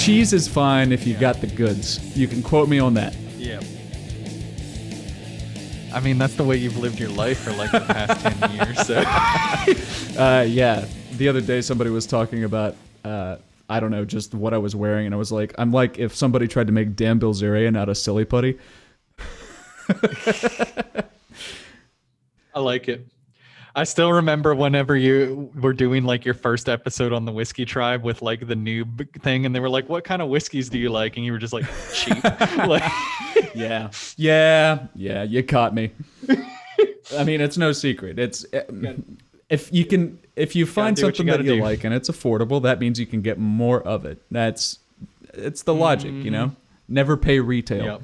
cheese is fine if you got the goods. You can quote me on that. Yeah. I mean, that's the way you've lived your life for like the past 10 years. So. Yeah. The other day, somebody was talking about, I don't know, just what I was wearing, and I was like, I'm like if somebody tried to make Dan Bilzerian out of Silly Putty. I like it. I still remember whenever you were doing like your first episode on the Whiskey Tribe with like the noob thing, and they were like, "What kind of whiskeys do you like?" And you were just like, "Cheap." Like, yeah, you caught me. I mean, it's no secret. It's if you find something that you like and it's affordable, that means you can get more of it. It's the logic, you know. Never pay retail. Yep.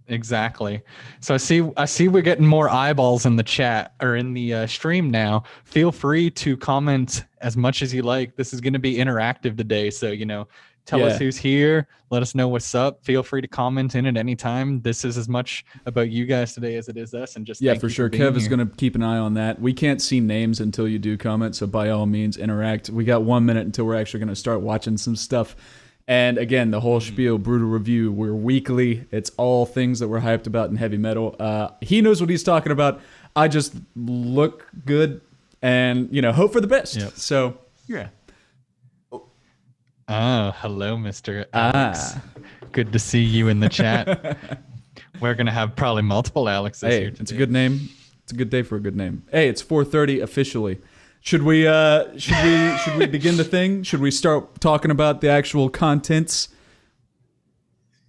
Exactly. So I see we're getting more eyeballs in the chat or in the stream now. Feel free to comment as much as you like. This is going to be interactive today. So, you know, tell us who's here. Let us know what's up. Feel free to comment in at any time. This is as much about you guys today as it is us. And just for sure. Kev is going to keep an eye on that. We can't see names until you do comment. So by all means, interact. We got 1 minute until we're actually going to start watching some stuff. And again, the whole spiel, Brutal Review, we're weekly. It's all things that we're hyped about in heavy metal. He knows what he's talking about. I just look good and, you know, hope for the best. Yep. So, yeah. Oh, hello, Mr. Alex. Good to see you in the chat. We're going to have probably multiple Alexes here today. It's a good name. It's a good day for a good name. Hey, it's 4:30 officially. Should we begin the thing? Should we start talking about the actual contents?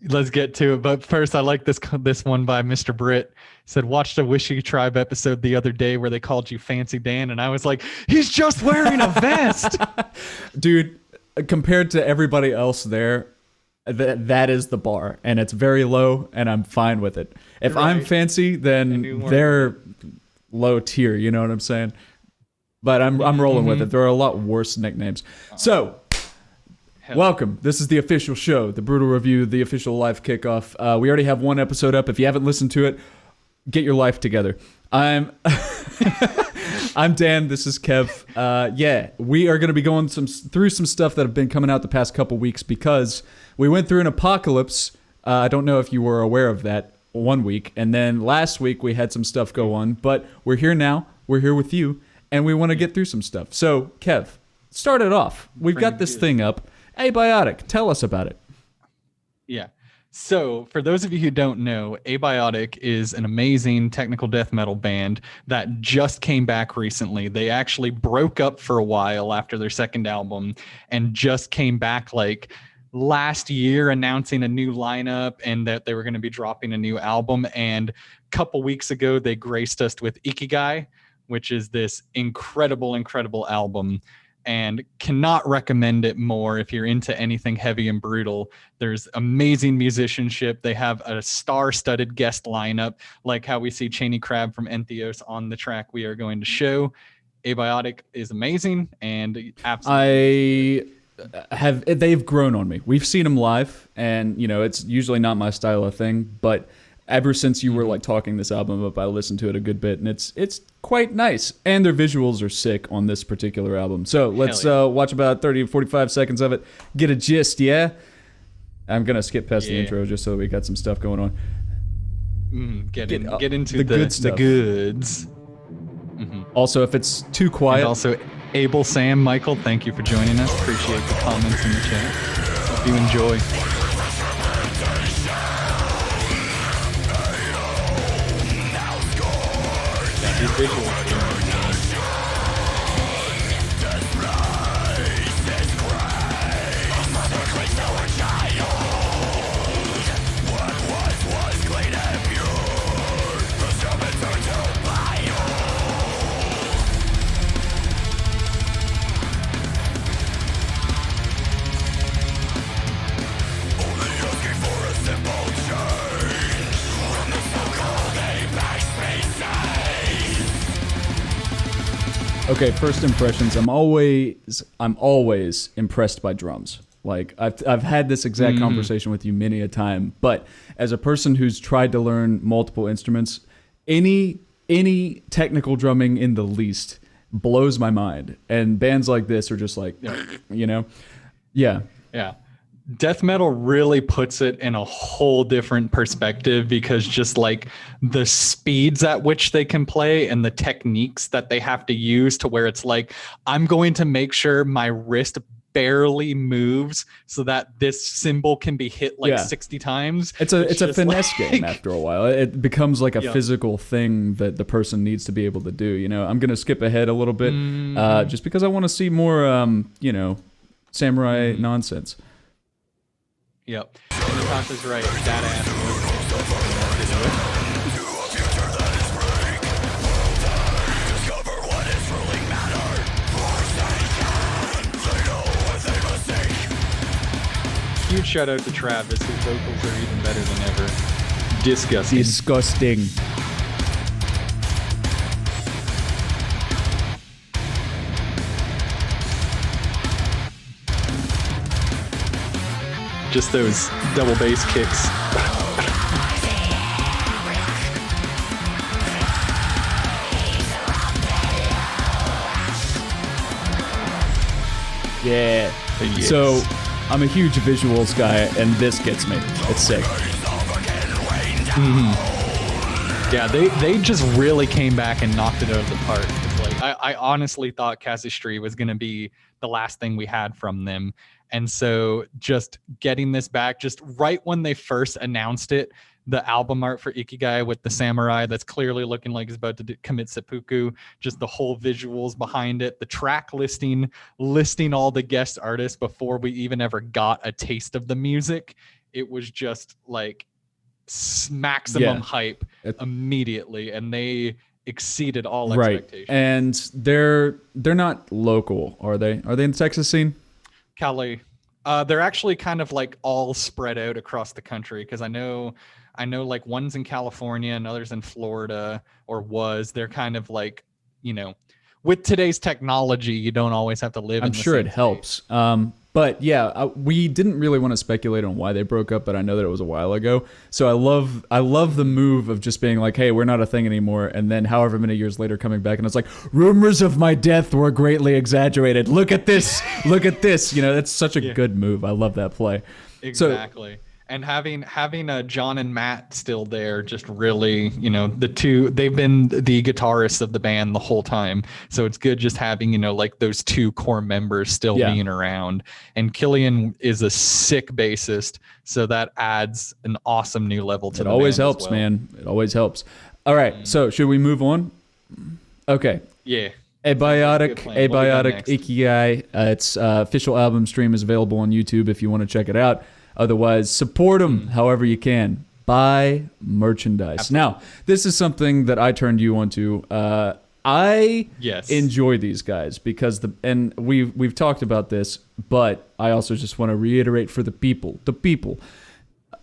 Let's get to it. But first, I like this one by Mr. Britt. He said, watched a Wishy Tribe episode the other day where they called you Fancy Dan, and I was like, he's just wearing a vest. Dude, compared to everybody else there, that is the bar, and it's very low, and I'm fine with it. If I'm fancy, then they're low tier, you know what I'm saying? But I'm rolling with it. There are a lot worse nicknames. So, welcome. This is the official show, the Brutal Review, the official live kickoff. We already have one episode up. If you haven't listened to it, get your life together. I'm Dan. This is Kev. We are going to be going through some stuff that have been coming out the past couple weeks because we went through an apocalypse. I don't know if you were aware of that 1 week. And then last week we had some stuff go on. But we're here now. We're here with you. And we want to get through some stuff. So, Kev, start it off. We've got this thing up. Abiotic, tell us about it. Yeah. So, for those of you who don't know, Abiotic is an amazing technical death metal band that just came back recently. They actually broke up for a while after their second album and just came back like last year announcing a new lineup and that they were going to be dropping a new album. And a couple weeks ago, they graced us with Ikigai, which is this incredible album, and cannot recommend it more if you're into anything heavy and brutal. There's amazing musicianship. They have a star-studded guest lineup, like how we see Cheney Crab from Entheos on the track we are going to show. Abiotic is amazing and absolutely. They've grown on me. We've seen them live, and you know it's usually not my style of thing, but ever since you were like talking this album up, I listened to it a good bit, and it's quite nice. And their visuals are sick on this particular album. So let's watch about 30 to 45 seconds of it, get a gist, yeah? I'm going to skip past the intro just so we got some stuff going on. Get into the good stuff. The goods. Mm-hmm. Also, if it's too quiet. And also, Abel, Sam, Michael, thank you for joining us. Appreciate the comments in the chat. Hope you enjoy. These visuals here. Okay, first impressions. I'm always impressed by drums. Like I've had this exact conversation with you many a time, but as a person who's tried to learn multiple instruments, any technical drumming in the least blows my mind. And bands like this are just like, you know, yeah. Yeah. Death metal really puts it in a whole different perspective, because just like the speeds at which they can play and the techniques that they have to use, to where it's like, I'm going to make sure my wrist barely moves so that this cymbal can be hit like 60 times. It's a finesse game after a while. It becomes like a physical thing that the person needs to be able to do. You know, I'm going to skip ahead a little bit just because I want to see more, you know, samurai nonsense. Yep. Natasha's right. That ass. Huge shout out to Travis. His vocals are even better than ever. Disgusting. Disgusting. Just those double bass kicks. Yeah. Yes. So I'm a huge visuals guy, and this gets me. It's sick. Yeah, they just really came back and knocked it out of the park. It's like I honestly thought Casistry was going to be the last thing we had from them. And so just getting this back, just right when they first announced it, the album art for Ikigai with the samurai that's clearly looking like he's about to commit seppuku, just the whole visuals behind it, the track listing all the guest artists before we even ever got a taste of the music. It was just like maximum hype immediately, and they exceeded all expectations. And they're not local, are they? Are they in the Texas scene? Cali. They're actually kind of like all spread out across the country, because I know like one's in California and others in Florida, they're kind of like, you know, with today's technology, you don't always have to live in the sure same it helps. But yeah, we didn't really want to speculate on why they broke up, but I know that it was a while ago. So I love the move of just being like, hey, we're not a thing anymore. And then however many years later coming back, and it's like, rumors of my death were greatly exaggerated. Look at this. Look at this. You know, that's such a good move. I love that play. Exactly. And having John and Matt still there, just really, you know, they've been the guitarists of the band the whole time. So it's good just having, you know, like those two core members still being around. And Killian is a sick bassist, so that adds an awesome new level to the band. It always helps, man. It always helps. All right, so should we move on? Okay. Yeah. Abiotic Ikigai. Its official album stream is available on YouTube if you want to check it out. Otherwise, support them however you can. Buy merchandise. Absolutely. Now, this is something that I turned you onto. I enjoy these guys because and we've talked about this, but I also just want to reiterate for the people.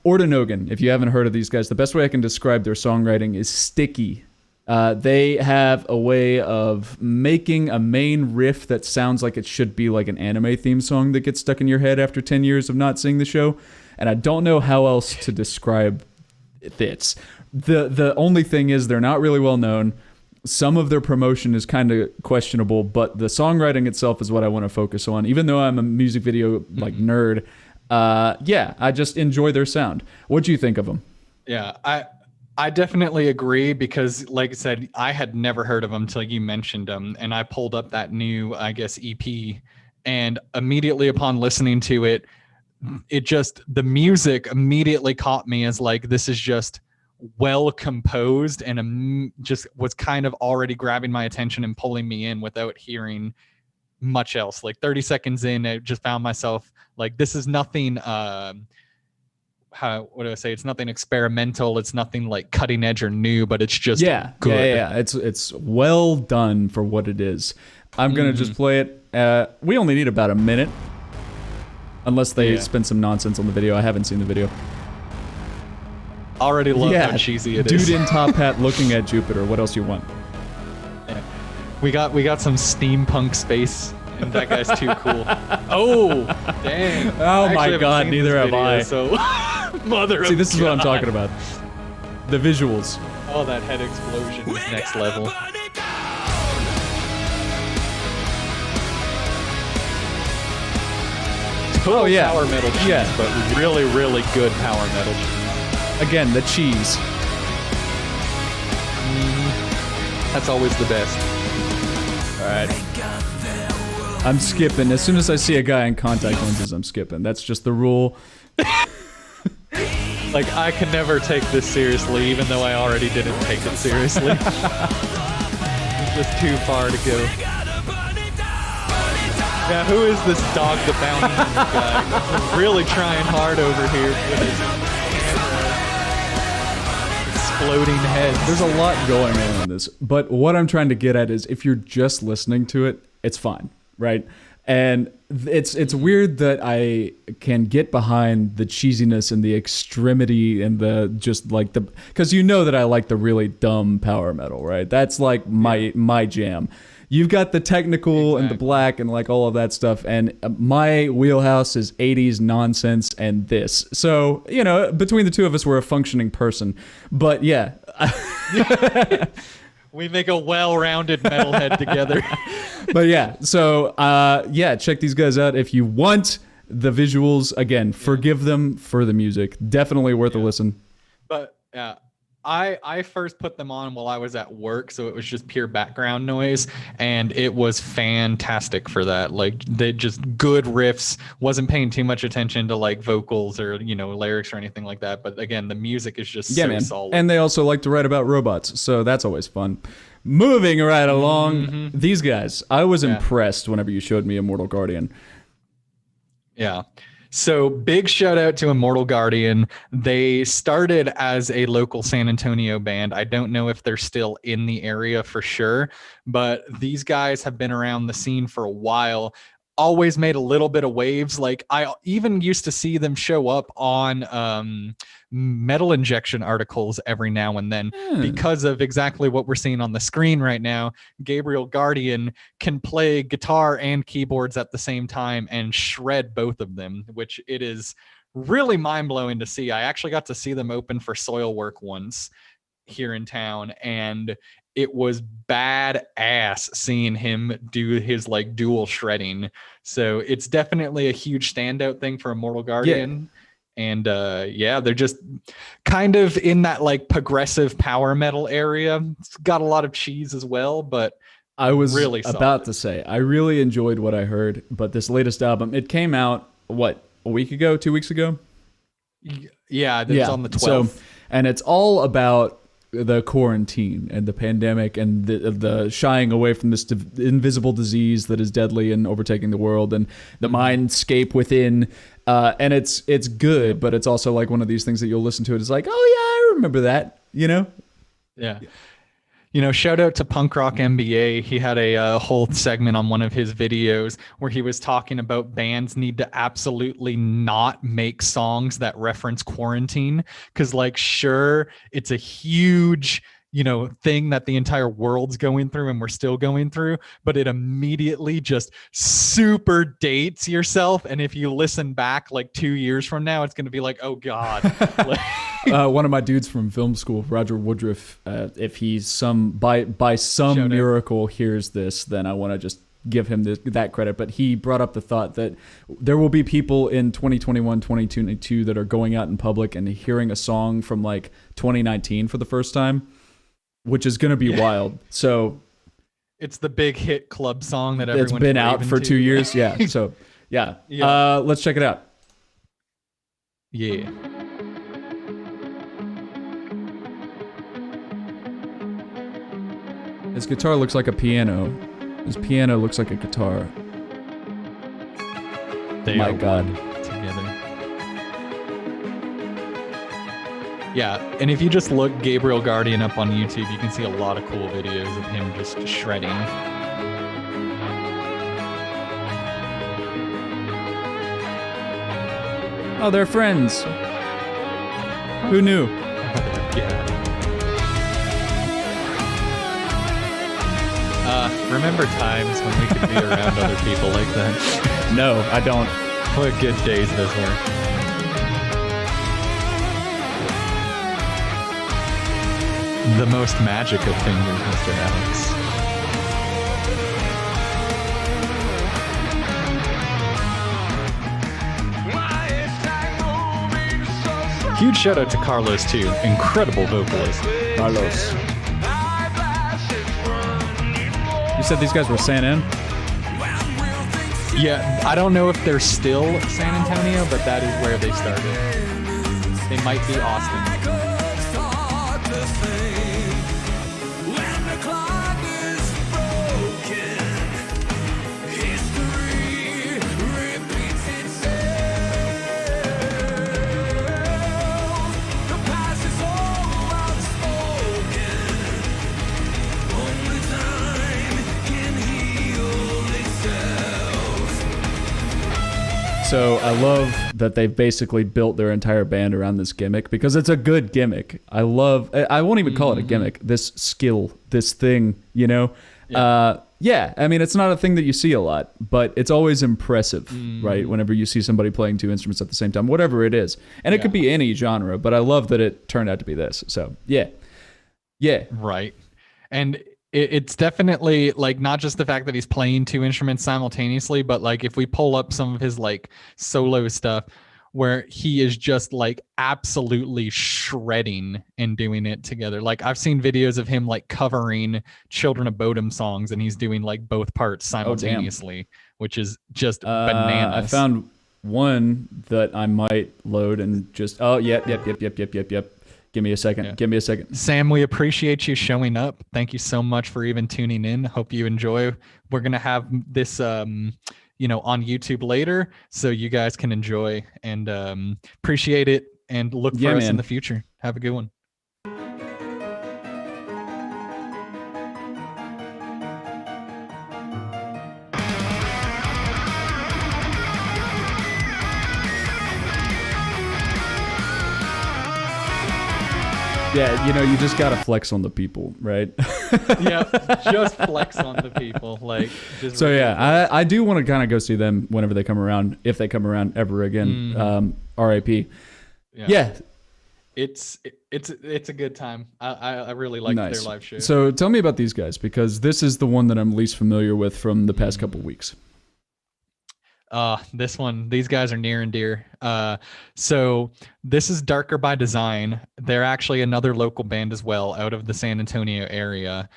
Orden Ogan, if you haven't heard of these guys, the best way I can describe their songwriting is sticky. They have a way of making a main riff that sounds like it should be like an anime theme song that gets stuck in your head after 10 years of not seeing the show. And I don't know how else to describe this. The only thing is they're not really well known. Some of their promotion is kind of questionable, but the songwriting itself is what I want to focus on. Even though I'm a music video nerd, I just enjoy their sound. What do you think of them? Yeah, I definitely agree, because like I said, I had never heard of them until you mentioned them, and I pulled up that new, I guess, EP, and immediately upon listening to it, the music immediately caught me as like, this is just well composed, and just was kind of already grabbing my attention and pulling me in without hearing much else. Like 30 seconds in, I just found myself like, this is nothing it's nothing experimental, it's nothing like cutting edge or new, but it's just good. It's well done for what it is. I'm gonna just play it. We only need about a minute, unless they spend some nonsense on the video. I haven't seen the video. Already love how cheesy it is. Dude in top hat looking at Jupiter. What else you want? We got some steampunk space, and that guy's too cool. Oh, dang. Oh my god, neither have I. So See, this is what I'm talking about. The visuals. Oh, that head explosion is next level. Total yeah. power metal cheese, Yeah. but really, really good power metal cheese. Again, the cheese. That's always the best. All right. I'm skipping. As soon as I see a guy in contact lenses, I'm skipping. That's just the rule. Like, I can never take this seriously, even though I already didn't take it seriously. It's just too far to go. Yeah, who is this Dog the Bounty Hunter guy? He's really trying hard over here with his exploding heads. There's a lot going on in this, but what I'm trying to get at is if you're just listening to it, it's fine, right? And it's weird that I can get behind the cheesiness and the extremity and the just like the, because you know that I like the really dumb power metal, right? That's like my jam. You've got the technical and the black and like all of that stuff, and my wheelhouse is 80s nonsense and this. So, you know, between the two of us, we're a functioning person. But yeah. We make a well-rounded metalhead together. But yeah, so yeah, check these guys out if you want the visuals. Again, forgive them for the music. Definitely worth a listen. But yeah, I first put them on while I was at work, so it was just pure background noise, and it was fantastic for that. Like, they just good riffs. Wasn't paying too much attention to like vocals or, you know, lyrics or anything like that. But again, the music is just so solid. And they also like to write about robots, so that's always fun. Moving right along, these guys. I was impressed whenever you showed me Immortal Guardian. Yeah. So big shout out to Immortal Guardian. They started as a local San Antonio band. I don't know if they're still in the area for sure, but these guys have been around the scene for a while. Always made a little bit of waves. Like, I even used to see them show up on Metal Injection articles every now and then because of exactly what we're seeing on the screen right now. Gabriel Guardian can play guitar and keyboards at the same time and shred both of them, which it is really mind-blowing to see. I actually got to see them open for Soilwork once here in town, and it was badass seeing him do his like dual shredding. So it's definitely a huge standout thing for Immortal Guardian. Yeah. And yeah, they're just kind of in that like progressive power metal area. It's got a lot of cheese as well, but I was really about to say, I really enjoyed what I heard, but this latest album, it came out, what, a week ago, 2 weeks ago? Yeah, it's on the 12th. So, and it's all about the quarantine and the pandemic and the shying away from this invisible disease that is deadly and overtaking the world, and the mindscape within. And it's good, but it's also like one of these things that you'll listen to. It's like, oh yeah, I remember that, you know? Yeah. You know, shout out to Punk Rock MBA. He had a whole segment on one of his videos where he was talking about bands need to absolutely not make songs that reference quarantine. Because, like, sure, it's a huge, you know, thing that the entire world's going through and we're still going through, but it immediately just super dates yourself. And if you listen back like 2 years from now, it's going to be like, oh God. One of my dudes from film school, Roger Woodruff, if he's by some miracle hears this, then I want to just give him that credit. But he brought up the thought that there will be people in 2021, 2022 that are going out in public and hearing a song from like 2019 for the first time, which is going to be wild. So it's the big hit club song that everyone's been out for 2 years. Yeah. So yeah. Let's check it out. Yeah. His guitar looks like a piano. His piano looks like a guitar. They My God. Together. Yeah, and if you just look Gabriel Guardian up on YouTube, you can see a lot of cool videos of him just shredding. Oh, they're friends. Who knew? Yeah. Remember times when we could be around other people like that? No, I don't. What good days those were. The most magic of fingers, Mr. Alex. huge shout out to Carlos too. Incredible vocalist. Carlos. You said these guys were San N? Yeah, I don't know if they're still San Antonio, but that is where they started. They might be Austin. So I love that they've basically built their entire band around this gimmick because it's a good gimmick. I won't even call it a gimmick. This skill, this thing, you know? Yeah. I mean, it's not a thing that you see a lot, but it's always impressive, right? Whenever you see somebody playing two instruments at the same time, whatever it is. And it could be any genre, but I love that it turned out to be this. So, yeah. Yeah. Right. And it's definitely like not just the fact that he's playing two instruments simultaneously, but like if we pull up some of his like solo stuff where he is just like absolutely shredding and doing it together. Like I've seen videos of him like covering Children of Bodom songs and he's doing like both parts simultaneously, which is just bananas. I found one that I might load and just, yep. Give me a second. Yeah. Give me a second. Sam, we appreciate you showing up. Thank you so much for even tuning in. Hope you enjoy. We're going to have this, on YouTube later so you guys can enjoy and appreciate it and look for us in the future. Have a good one. Yeah, you just gotta flex on the people, right? Yeah, just flex on the people. Like, just so yeah, I do want to kind of go see them whenever they come around, if they come around ever again. R.I.P. Yeah. It's a good time. I really like their live show. So tell me about these guys because this is the one that I'm least familiar with from the past couple weeks. These guys are near and dear. So this is Darker by Design. They're actually another local band as well out of the San Antonio area.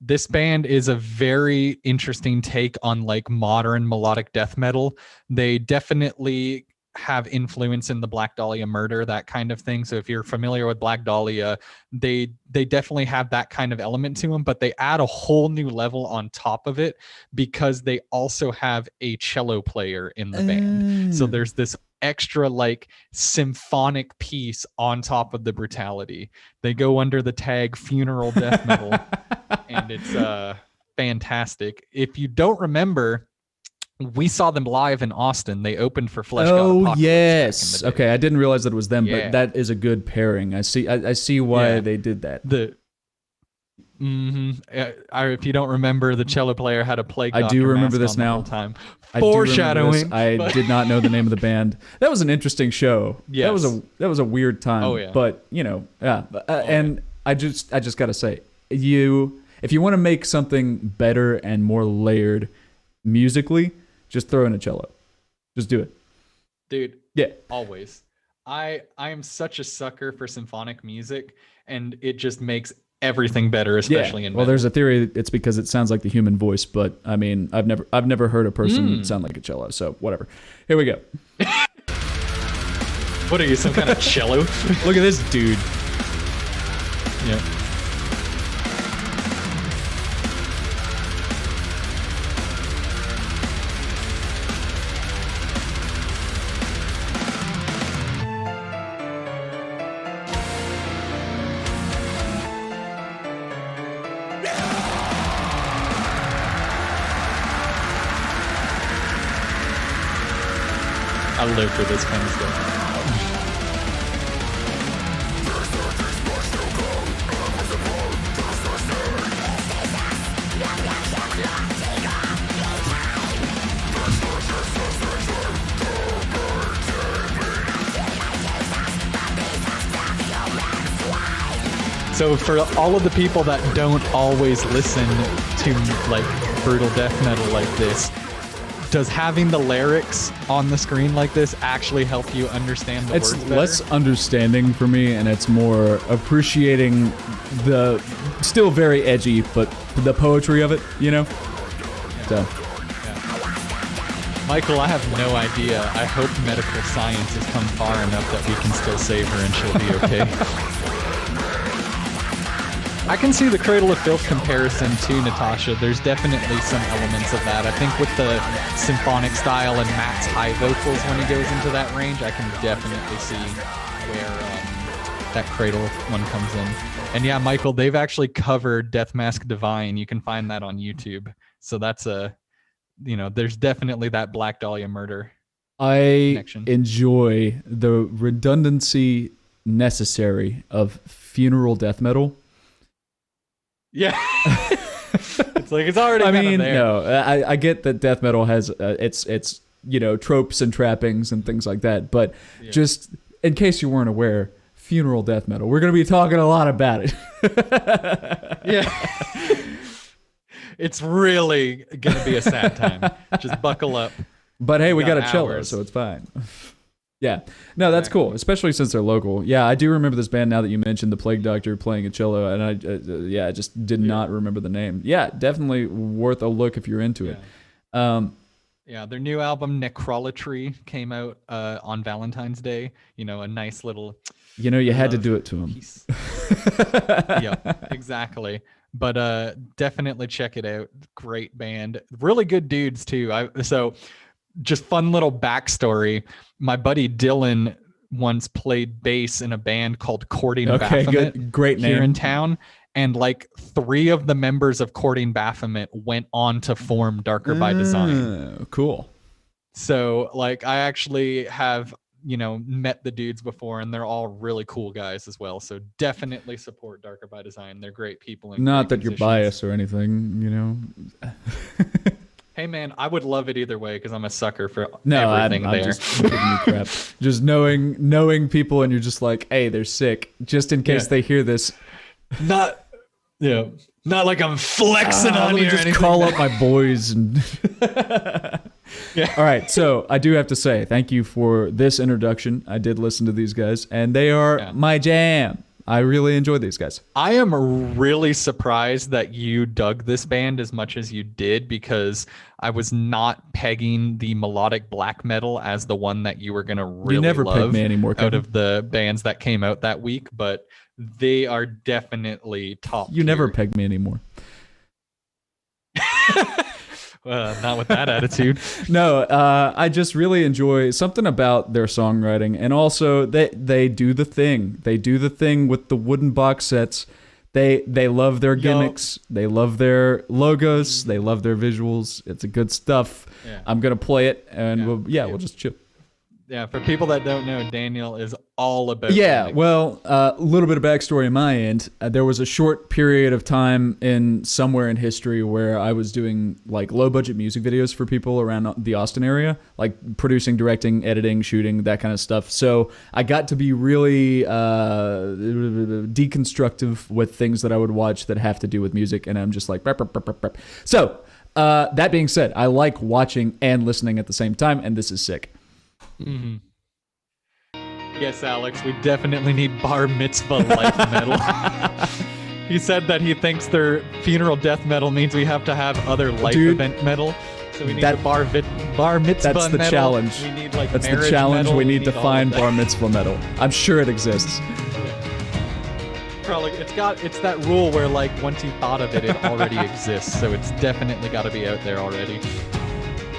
This band is a very interesting take on like modern melodic death metal. They definitely have influence in the Black Dahlia murder, that kind of thing. So if you're familiar with Black Dahlia, they definitely have that kind of element to them, but they add a whole new level on top of it because they also have a cello player in the band. So there's this extra like symphonic piece on top of the brutality. They go under the tag funeral death metal and it's fantastic. If you don't remember, we saw them live in Austin. They opened for Flesh God Apocalypse. Oh, yes. Okay, I didn't realize that it was them, but that is a good pairing. I see why they did that. If you don't remember, the cello player had a plague doctor. I do remember this now. Time. Foreshadowing. I did not know the name of the band. That was an interesting show. Yes. That was a weird time. Oh yeah. But and I just gotta say, if you want to make something better and more layered musically, just throw in a cello. Just do it. Dude. Yeah. Always. I am such a sucker for symphonic music, and it just makes everything better, especially in metal. Well, there's a theory it's because it sounds like the human voice, but I mean, I've never heard a person sound like a cello, so whatever. Here we go. What are you, some kind of cello? Look at this dude. Yeah. I live for this kind of stuff. So for all of the people that don't always listen to like brutal death metal like this, does having the lyrics on the screen like this actually help you understand the words better? It's less understanding for me, and it's more appreciating the still very edgy, but the poetry of it, you know? So. Michael, I have no idea. I hope medical science has come far enough that we can still save her and she'll be okay. I can see the Cradle of Filth comparison to Natasha. There's definitely some elements of that. I think with the symphonic style and Matt's high vocals when he goes into that range, I can definitely see where that Cradle one comes in. And yeah, Michael, they've actually covered Death Mask Divine. You can find that on YouTube. So that's there's definitely that Black Dahlia murder connection. Enjoy the redundancy necessary of funeral death metal. Yeah. It's like it's already there. No, I get that death metal has its tropes and trappings and things like that, but just in case you weren't aware, funeral death metal. We're going to be talking a lot about it. Yeah. It's really going to be a sad time. Just buckle up. But hey, we got a cello, so it's fine. Yeah. No, that's cool, especially since they're local. Yeah, I do remember this band now that you mentioned the Plague Doctor playing a cello, and I just did not remember the name. Yeah, definitely worth a look if you're into it. Their new album Necrolatry came out on Valentine's Day. A nice little you had to do it to him. Yeah, exactly. But definitely check it out. Great band. Really good dudes too. So just fun little backstory. My buddy Dylan once played bass in a band called Courting Baphomet. Good. Great name. Here in town. And like 3 of the members of Courting Baphomet went on to form Darker by Design. Cool. So like I actually have met the dudes before, and they're all really cool guys as well. So definitely support Darker by Design. They're great people. And not that you're biased or anything, Hey man, I would love it either way because I'm a sucker for everything there. Just giving you crap. Just knowing people, and you're just like, hey, they're sick. Just in case they hear this. Not like I'm flexing on you. Just call up my boys and. Yeah. All right, so I do have to say thank you for this introduction. I did listen to these guys, and they are my jam. I really enjoy these guys. I am really surprised that you dug this band as much as you did, because I was not pegging the melodic black metal as the one that you were going to really you never love pegged me anymore, Kevin. Out of the bands that came out that week, but they are definitely top You tier. never pegged me anymore. Not with that attitude. No, I just really enjoy something about their songwriting, and also they do the thing. They do the thing with the wooden box sets. They love their gimmicks. They love their logos. They love their visuals. It's a good stuff. Yeah. I'm gonna play it, and we'll just chill. Yeah, for people that don't know, Daniel is all about gimmicks. Well, a little bit of backstory on my end. There was a short period of time somewhere in history where I was doing like low budget music videos for people around the Austin area, like producing, directing, editing, shooting, that kind of stuff. So I got to be really deconstructive with things that I would watch that have to do with music, and I'm just like, burp, burp, burp, burp, burp. So that being said, I like watching and listening at the same time, and this is sick. Mm-hmm. Yes, Alex, we definitely need bar mitzvah life metal. He said that he thinks their funeral death metal means we have to have other life event metal. So we need the bar mitzvah. That's the metal. challenge. We need like that's the challenge. Metal. We need to find bar mitzvah metal. I'm sure it exists. Probably it's that rule where like once you thought of it, it already exists. So it's definitely got to be out there already.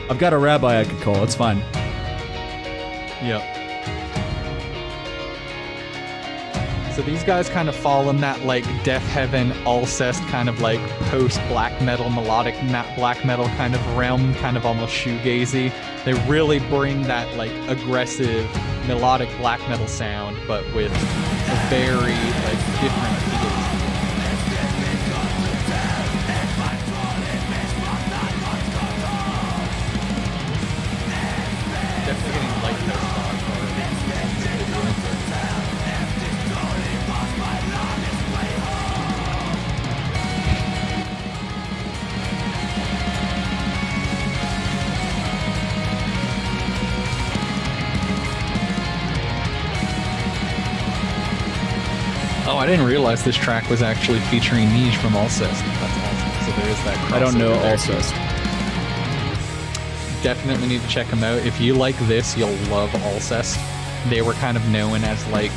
I've got a rabbi I could call. It's fine. Yep. So these guys kind of fall in that like Death Heaven, Alcest kind of like post black metal, melodic black metal kind of realm, kind of almost shoegazy. They really bring that like aggressive melodic black metal sound, but with a very like different feel. Definitely getting light notes on. didn't realize this track was actually featuring Niche from Alcest. That's awesome. So there is that crossover. I don't know there. Alcest. Definitely need to check them out. If you like this, you'll love Alcest. They were kind of known as like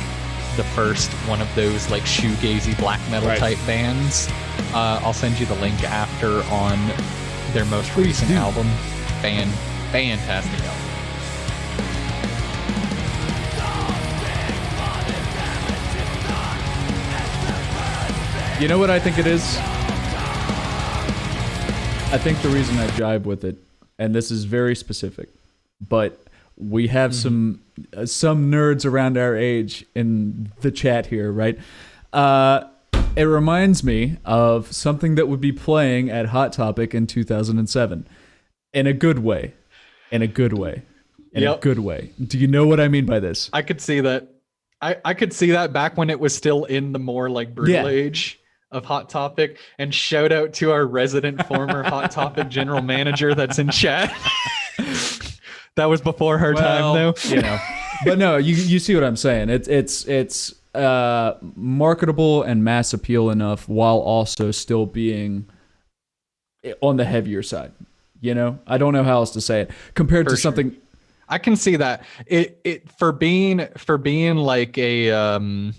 the first one of those like shoegazy black metal type bands. I'll send you the link after on their most recent album. Fantastic album. You know what I think it is? I think the reason I jibe with it, and this is very specific, but we have some nerds around our age in the chat here, right? It reminds me of something that would be playing at Hot Topic in 2007. In a good way. In a good way. In a good way. Do you know what I mean by this? I could see that. I could see that back when it was still in the more like brutal age of Hot Topic. And shout out to our resident former Hot Topic general manager that's in chat. That was before her time, though. You know, but no, you see what I'm saying. It's marketable and mass appeal enough while also still being on the heavier side. You know, I don't know how else to say it compared to something. I can see that it for being like a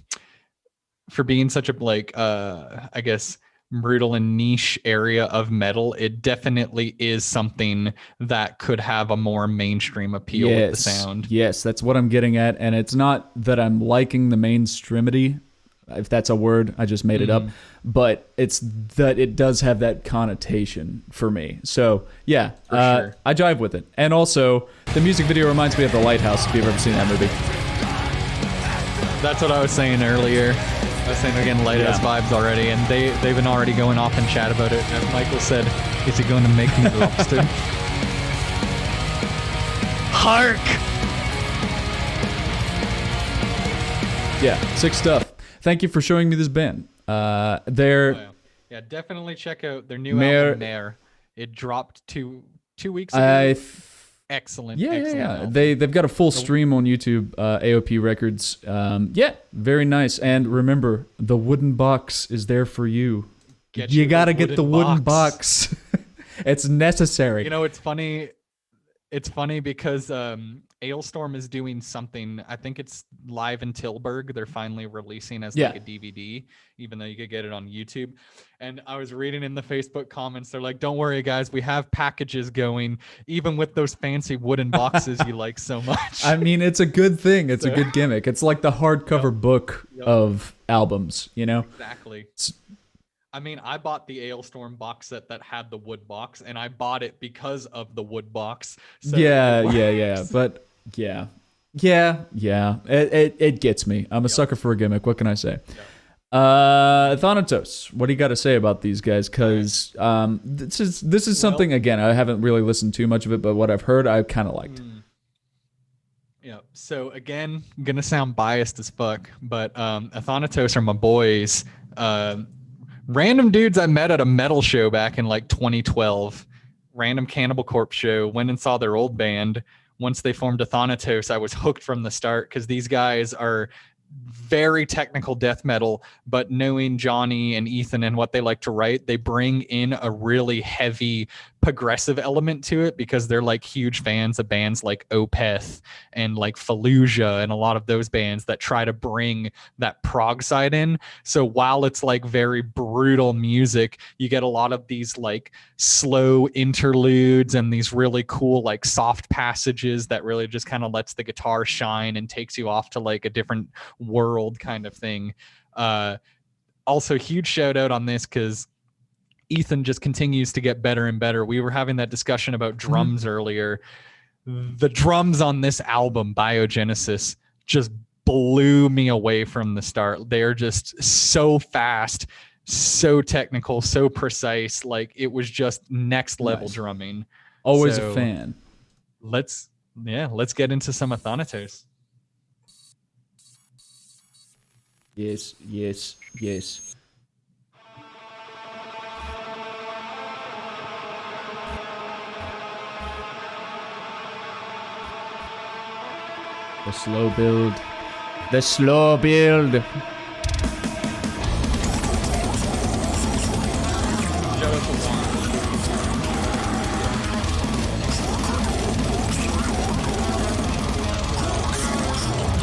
for being such a like I guess brutal and niche area of metal, it definitely is something that could have a more mainstream appeal with the sound. Yes, that's what I'm getting at. And it's not that I'm liking the mainstreamity, if that's a word, I just made it up, but it's that it does have that connotation for me. So yeah, sure. I jive with it. And also the music video reminds me of The Lighthouse, if you've ever seen that movie. That's what I was saying earlier. I was saying again, Lighthouse vibes already, and they've been already going off in chat about it. As Michael said, is it going to make me lobster? Hark! Yeah, sick stuff. Thank you for showing me this band. They're definitely check out their new album, Mare. It dropped two weeks ago. Excellent. Yeah. They've got a full stream on YouTube, AOP Records. Very nice. And remember, the wooden box is there for you. You gotta get the wooden box. It's necessary. You know, it's funny. It's funny because Ailstorm is doing something. I think it's live in Tilburg. They're finally releasing as like a DVD, even though you could get it on YouTube. And I was reading in the Facebook comments, they're like, "Don't worry, guys, we have packages going, even with those fancy wooden boxes you like so much." I mean, it's a good thing. It's a good gimmick. It's like the hardcover book of albums, you know? Exactly. I mean, I bought the Ailstorm box set that had the wood box, and I bought it because of the wood box. So But it gets me. I'm a sucker for a gimmick. What can I say? Athanatos, what do you got to say about these guys? Because this is something, again, I haven't really listened to much of it, but what I've heard, I kind of liked. Yeah. So again, I'm gonna sound biased as fuck, but Athanatos are my boys. Random dudes I met at a metal show back in like 2012. Random Cannibal Corpse show. Went and saw their old band. Once they formed Athanatos, I was hooked from the start because these guys are very technical death metal, but knowing Johnny and Ethan and what they like to write, they bring in a really heavy progressive element to it because they're like huge fans of bands like Opeth and like Fallujah and a lot of those bands that try to bring that prog side in. So while it's like very brutal music, you get a lot of these like slow interludes and these really cool like soft passages that really just kind of lets the guitar shine and takes you off to like a different world kind of thing. Also huge shout out on this because Ethan just continues to get better and better. We were having that discussion about drums earlier. The drums on this album, Biogenesis, just blew me away from the start. They're just so fast, so technical, so precise. Like it was just next level drumming. Always a fan. Let's get into some Athanatos. Yes. The slow build. powerful wand.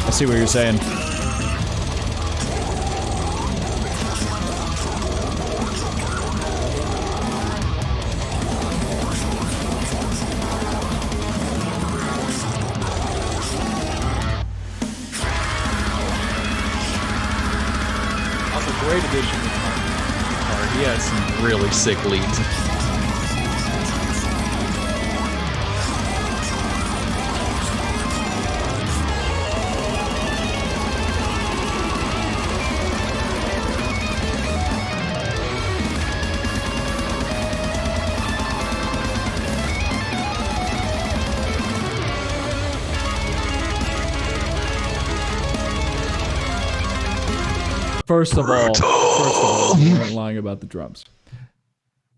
I see what you're saying. Great addition with Mark. He has some really sick leads. First of all, you weren't lying about the drums.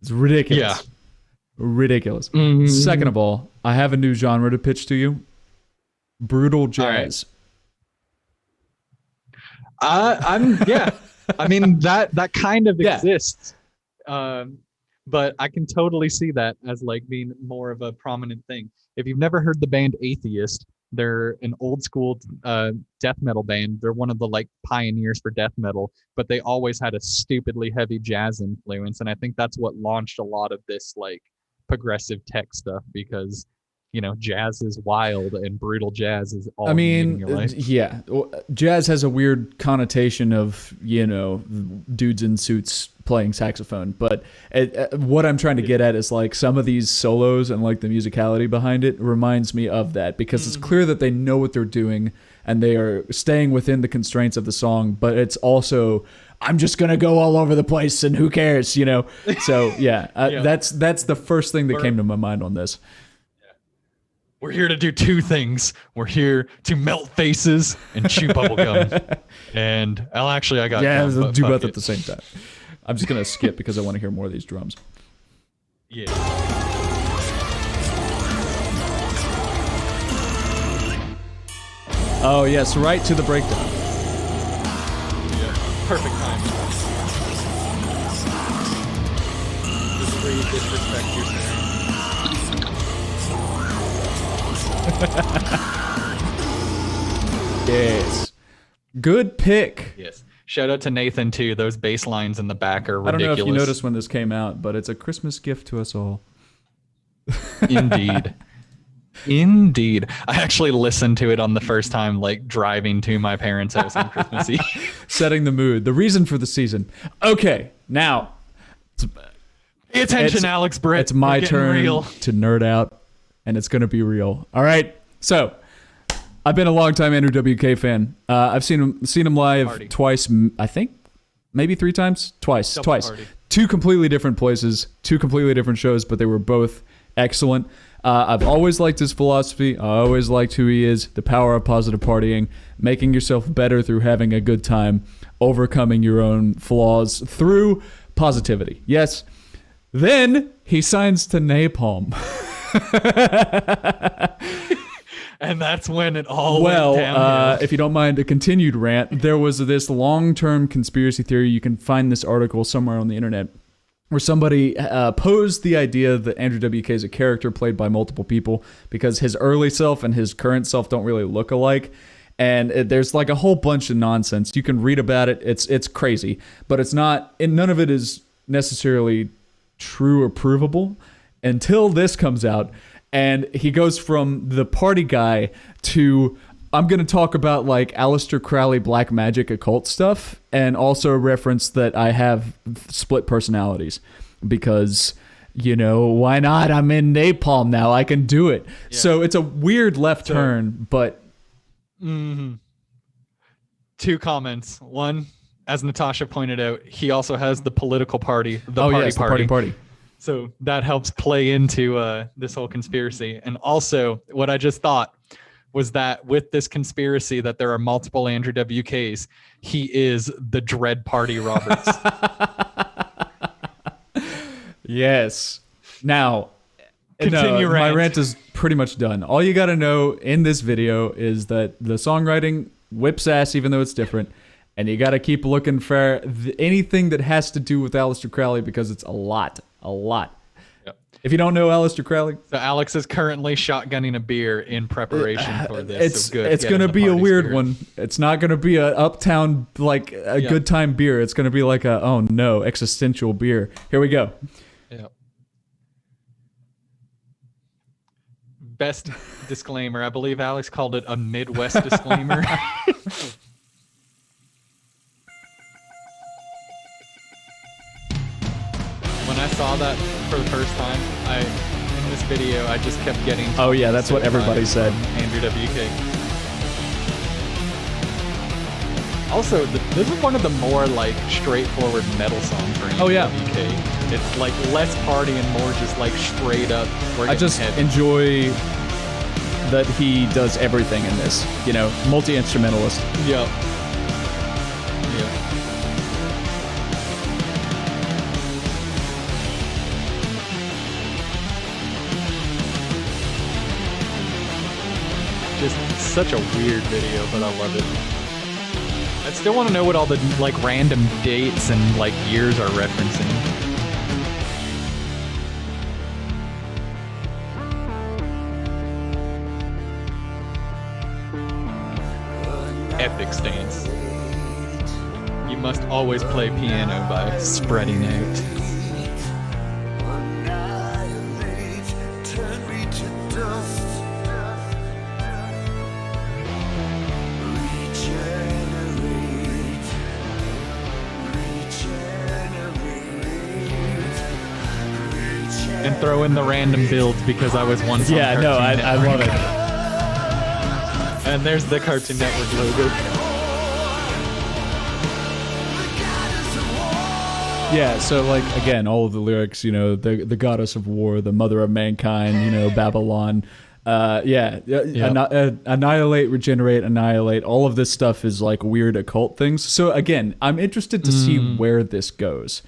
It's ridiculous. Yeah. Ridiculous. Second of all, I have a new genre to pitch to you. Brutal jazz. Yeah. I mean that kind of exists. But I can totally see that as like being more of a prominent thing. If you've never heard the band Atheist, they're an old school death metal band. They're one of the like pioneers for death metal, but they always had a stupidly heavy jazz influence. And I think that's what launched a lot of this like progressive tech stuff, because you know, jazz is wild and brutal jazz is all you need in your life. Yeah. Jazz has a weird connotation of, you know, dudes in suits playing saxophone. But what I'm trying to get at is like some of these solos and like the musicality behind it reminds me of that, because it's clear that they know what they're doing and they are staying within the constraints of the song. But it's also, I'm just going to go all over the place and who cares, you know? So yeah, that's the first thing that came to my mind on this. We're here to do two things. We're here to melt faces and chew bubblegum. And I got I'll do both at the same time. I'm just gonna skip because I want to hear more of these drums. Yeah. Oh yes, right to the breakdown. Yeah, perfect time. Just free disrespect your saying. Yes. Good pick. Yes. Shout out to Nathan too. Those bass lines in the back are ridiculous. I don't know if you noticed when this came out, but it's a Christmas gift to us all. Indeed. Indeed. I actually listened to it on the first time, like driving to my parents' house on Christmas Eve. Setting the mood. The reason for the season. Okay, now. Pay attention, Alex Britt. It's my turn to nerd out, and it's going to be real. All right, so I've been a long-time Andrew WK fan. I've seen him live twice, I think, maybe 3 times. Twice. Party. 2 completely different places, 2 completely different shows, but they were both excellent. I've always liked his philosophy. I always liked who he is, the power of positive partying, making yourself better through having a good time, overcoming your own flaws through positivity. Yes. Then he signs to Napalm. And that's when it all went downhill. If you don't mind a continued rant, there was this long-term conspiracy theory. You can find this article somewhere on the internet where somebody posed the idea that Andrew WK is a character played by multiple people because his early self and his current self don't really look alike. And there's like a whole bunch of nonsense. You can read about it. It's crazy, but it's not, and none of it is necessarily true or provable until this comes out. And he goes from the party guy to, I'm going to talk about like Aleister Crowley black magic occult stuff, and also reference that I have split personalities because, you know, why not? I'm in Napalm now. I can do it. Yeah. So it's a weird left turn, but... 2 comments. One, as Natasha pointed out, he also has the political party, the party. So that helps play into this whole conspiracy. And also, what I just thought was that with this conspiracy that there are multiple Andrew WKs, he is the Dread Party Roberts. Yes. Now, my rant is pretty much done. All you got to know in this video is that the songwriting whips ass, even though it's different. And you got to keep looking for anything that has to do with Aleister Crowley because it's a lot A lot. Yep. If you don't know Aleister Crowley, So Alex is currently shotgunning a beer in preparation for this. It's going to be a weird one. It's not going to be a uptown, like a good time beer. It's going to be like a, oh no, existential beer. Here we go. Yep. Best disclaimer. I believe Alex called it a Midwest disclaimer. When I saw that for the first time, in this video, I just kept getting. Oh yeah, that's what everybody said. Andrew WK. Also, this is one of the more like straightforward metal songs for Andrew WK. It's like less party and more just like straight up. I just enjoy that he does everything in this. You know, multi-instrumentalist. Yep. Just such a weird video, but I love it. I still want to know what all the like random dates and like years are referencing. Epic stance. You must always play piano by spreading out. And throw in the random builds because I was once on Cartoon Network. I love it. And there's the Cartoon Network logo. Yeah, so like again, all of the lyrics, you know, the goddess of war, the mother of mankind, you know, Babylon. Annihilate, regenerate, annihilate. All of this stuff is like weird occult things. So again, I'm interested to see where this goes.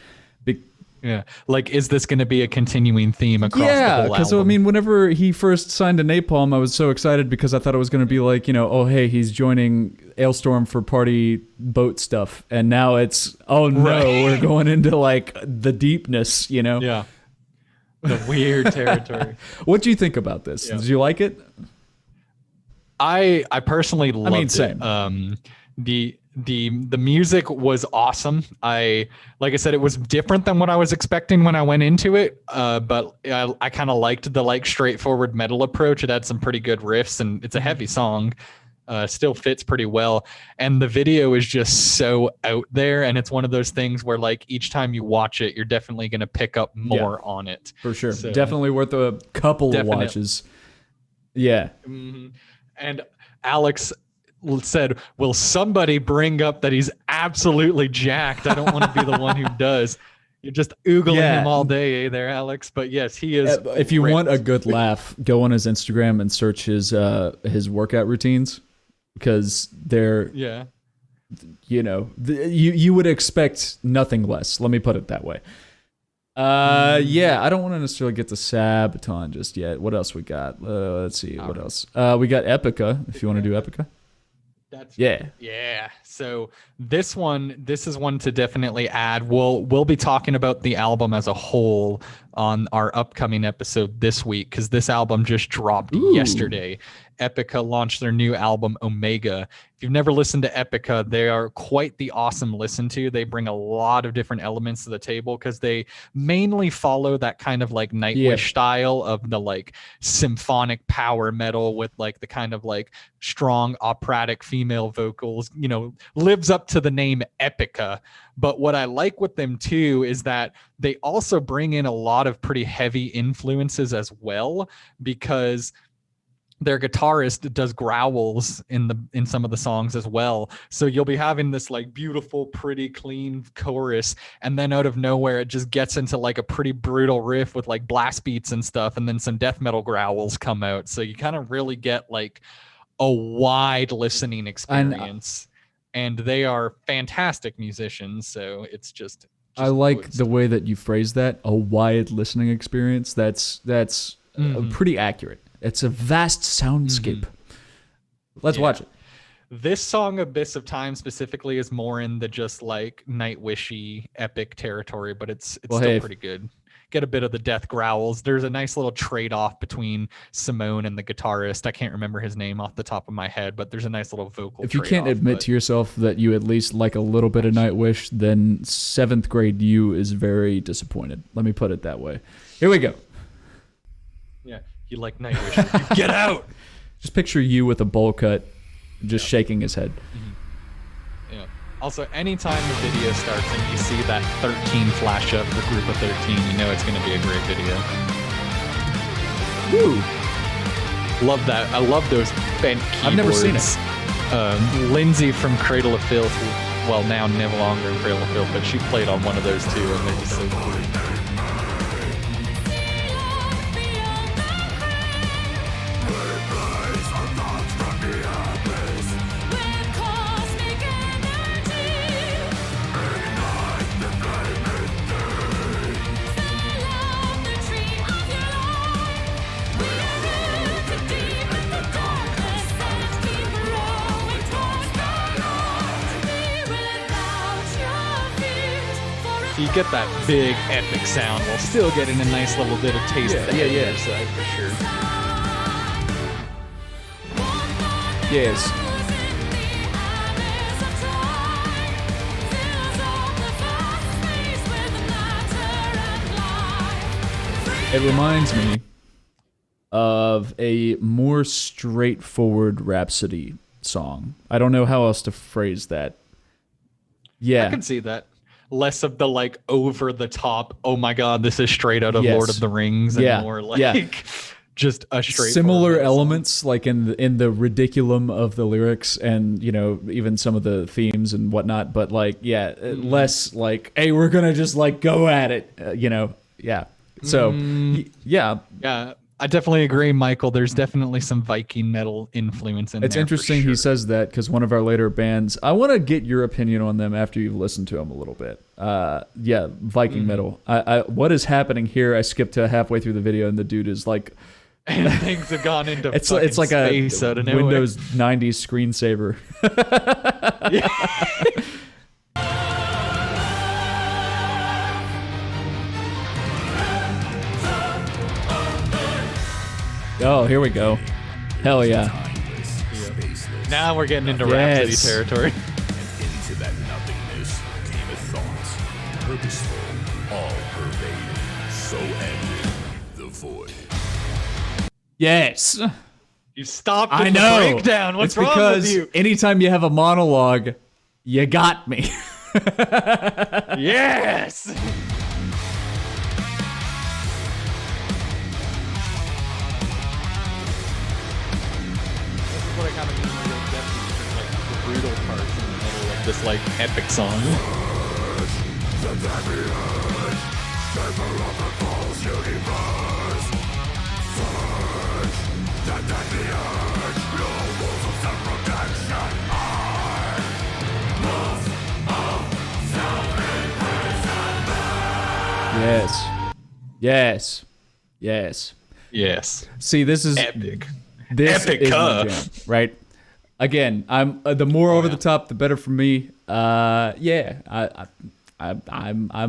Yeah, like, is this going to be a continuing theme across the whole album? Yeah, because I mean, whenever he first signed to Napalm, I was so excited because I thought it was going to be like, you know, oh hey, he's joining Ailstorm for party boat stuff, and now it's, oh no, we're going into like the deepness, you know? Yeah, the weird territory. What do you think about this? Yeah. Did you like it? I personally loved it. Same. The music was awesome. Like I said, it was different than what I was expecting when I went into it. But I kind of liked the like straightforward metal approach. It had some pretty good riffs, and it's a heavy song. Still fits pretty well. And the video is just so out there, and it's one of those things where like each time you watch it, you're definitely going to pick up more on it. For sure. So, definitely worth a couple of watches. Yeah. Mm-hmm. And Alex said, will somebody bring up that he's absolutely jacked? I don't want to be the one who does. You're just oogling him all day, there, Alex. But yes, he is. If you want a good laugh, go on his Instagram and search his workout routines, because they're, you know, you would expect nothing less. Let me put it that way. I don't want to necessarily get to Sabaton just yet. What else we got? Let's see. What else? We got Epica, if you want to do Epica. Yeah. So this is one to definitely add. We'll be talking about the album as a whole on our upcoming episode this week, because this album just dropped yesterday. Epica launched their new album, Omega. If you've never listened to Epica, they are quite the awesome listen to. They bring a lot of different elements to the table because they mainly follow that kind of like Nightwish style of the like symphonic power metal with like the kind of like strong operatic female vocals, you know, lives up to the name Epica. But what I like with them too is that they also bring in a lot of pretty heavy influences as well, because their guitarist does growls in some of the songs as well. So you'll be having this like beautiful, pretty clean chorus, and then out of nowhere it just gets into like a pretty brutal riff with like blast beats and stuff, and then some death metal growls come out. So you kind of really get like a wide listening experience. And they are fantastic musicians, so it's just I like the way that you phrase that, a wide listening experience. That's pretty accurate. It's a vast soundscape. Let's watch it. This song, Abyss of Time, specifically is more in the just like Nightwishy epic territory, but it's still pretty good. get a bit of the death growls. There's a nice little trade-off between Simone and the guitarist. I can't remember his name off the top of my head, but there's a nice little vocal If you can't admit to yourself that you at least like a little bit of Nightwish, then 7th grade you is very disappointed. Let me put it that way. Here we go. Yeah, you like Nightwish. Get out! Just picture you with a bowl cut, just shaking his head. Yeah. Also, anytime the video starts and you see that 13 flash up for Group of 13, you know it's going to be a great video. Woo! Love that. I love those bent keyboards. I've never seen it. Lindsay from Cradle of Filth, well, now no longer in Cradle of Filth, but she played on one of those too, and they're just so cool. You get that big epic sound while still getting a nice little bit of taste of the heavier side for sure. Yes. It reminds me of a more straightforward Rhapsody song. I don't know how else to phrase that. Yeah. I can see that. Less of the like over the top, oh my god, this is straight out of Lord of the Rings, and more like just a straight similar elements like in the ridiculum of the lyrics and even some of the themes and whatnot, but like less like, hey, we're gonna just like go at it, So yeah. I definitely agree, Michael. There's definitely some Viking metal influence in there. It's interesting he says that because one of our later bands, I want to get your opinion on them after you've listened to them a little bit. Viking metal. What is happening here? I skipped to halfway through the video and the dude is like... things have gone into it's like space a out of nowhere. Windows 90s screensaver. Oh, here we go. Hell yeah. Now we're getting into Rhapsody territory. And into that nothingness came a thought, purposeful, all-pervading, so ending the void. Yes. You stopped I with know. the breakdown. What's it's wrong because with you? Anytime you have a monologue, you got me. Yes. What I kind of mean by like the brutal parts in the middle of this like epic song. Yes. See, this is epic. This Epica. is my jam, right? Again, I'm the more over the top, the better for me. I'm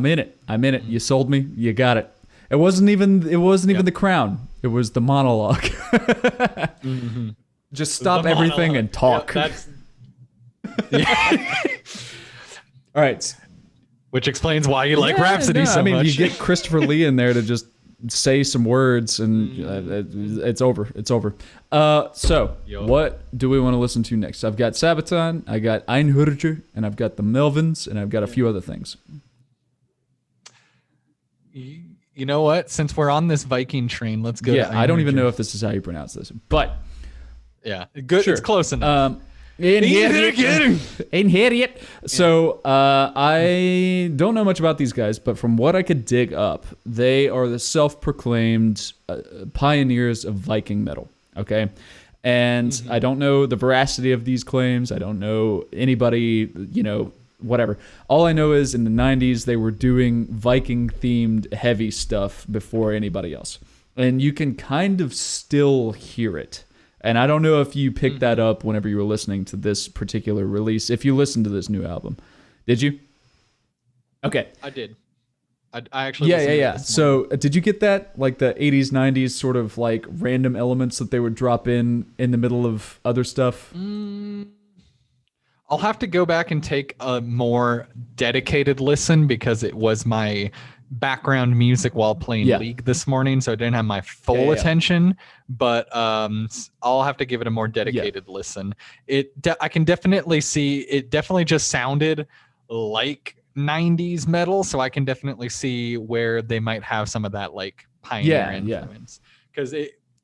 in it. I'm in it. You sold me. You got it. It wasn't even the crown. It was the monologue. Just stop everything and talk. Yep, All right. Which explains why you like Rhapsody so much. You get Christopher Lee in there to just say some words and it's over. It's over. So what do we want to listen to next? I've got Sabaton, I got Einherjer, and I've got the Melvins, and I've got a few other things. You know what? Since we're on this Viking train, let's go. Yeah, I don't even know if this is how you pronounce this, but yeah, good. Sure. It's close enough. Einherjer. So I don't know much about these guys, but from what I could dig up, they are the self-proclaimed pioneers of Viking metal. Okay, and I don't know the veracity of these claims. I don't know anybody, whatever. All I know is in the 90s they were doing Viking-themed heavy stuff before anybody else, and you can kind of still hear it. And I don't know if you picked that up whenever you were listening to this particular release. If you listened to this new album, did you? Okay, I did. I actually Yeah. So did you get that? Like the 80s, 90s sort of like random elements that they would drop in the middle of other stuff? I'll have to go back and take a more dedicated listen because it was my background music while playing League this morning, so I didn't have my full attention. But I'll have to give it a more dedicated listen. I can definitely see it. Definitely just sounded like 90s metal, so I can definitely see where they might have some of that like Pioneer influence. Because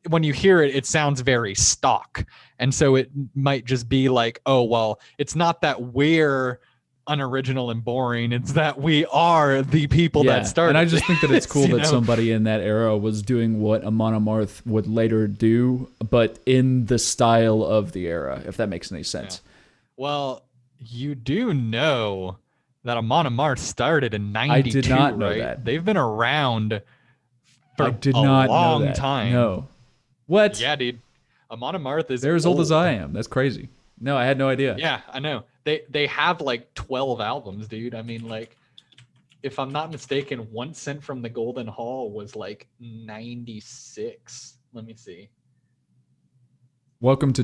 when you hear it, it sounds very stock. And so it might just be like, oh, well, it's not that we're unoriginal and boring. It's that we are the people that started. And I just think that it's cool that know? somebody in that era was doing what a Monomarth would later do, but in the style of the era, if that makes any sense. Yeah. Well, you do know that a Monomarth started in 92, I did not know right? that. They've been around for a long time. No. What? Yeah, dude. A Monomarth is They're as old as I am. That's crazy. No, I had no idea. Yeah, I know. They have like 12 albums, dude. I mean, like, if I'm not mistaken, One Cent from the Golden Hall was like 96. Let me see. Welcome to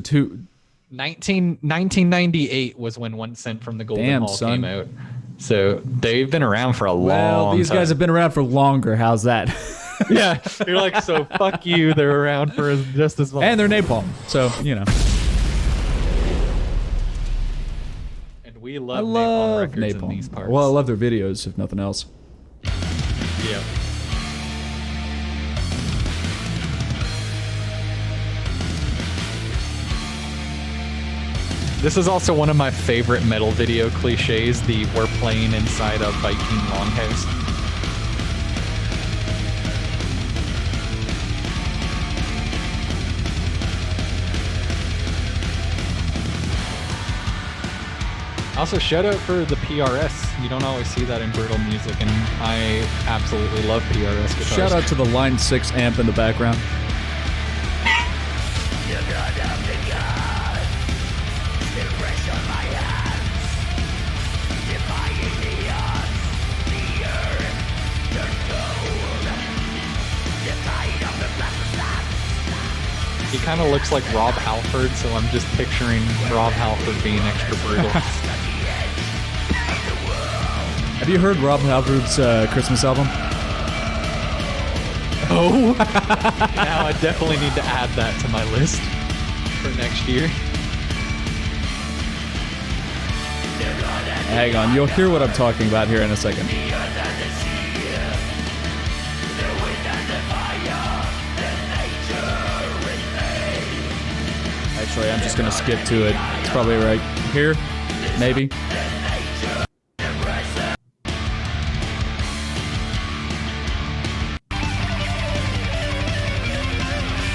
1998 was when One Cent from the Golden Hall came out. So they've been around for a long time. Well, these guys have been around for longer. How's that? Yeah, you're like, so fuck you. They're around for just as long. And they're napalm, so you know. And we love napalm records in these parts. Well, I love their videos, if nothing else. Yeah. This is also one of my favorite metal video cliches, the we're playing inside a Viking longhouse. Also, shout out for the PRS. You don't always see that in brutal music, and I absolutely love PRS guitars. Shout out to the Line 6 amp in the background. He kind of looks like Rob Halford, so I'm just picturing Rob Halford being extra brutal. Have you heard Rob Halford's Christmas album? Oh! Now I definitely need to add that to my list for next year. Hang on, you'll hear what I'm talking about here in a second. Actually, I'm just going to skip to it. It's probably right here, maybe.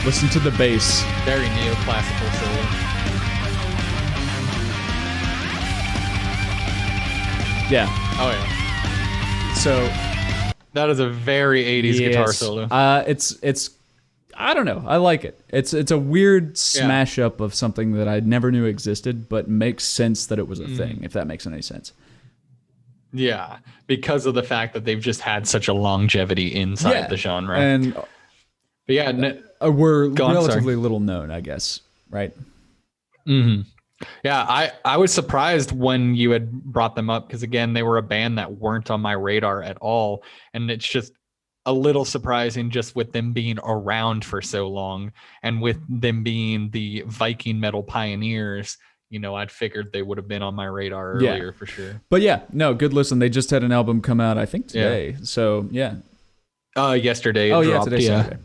Listen to the bass. Very neoclassical solo. Yeah. Oh, yeah. So that is a very 80s guitar solo. It's I don't know. I like it. It's a weird smash up of something that I never knew existed, but makes sense that it was a thing, if that makes any sense. Yeah, because of the fact that they've just had such a longevity inside the genre. And but yeah, we're relatively little known, I guess, right? Mm-hmm. Yeah, I was surprised when you had brought them up because, again, they were a band that weren't on my radar at all. And it's just a little surprising just with them being around for so long and with them being the Viking metal pioneers. You know, I'd figured they would have been on my radar earlier for sure. But yeah, no, good listen. They just had an album come out, I think, today. Yeah. So, yeah. Yesterday. Yeah, today's Saturday.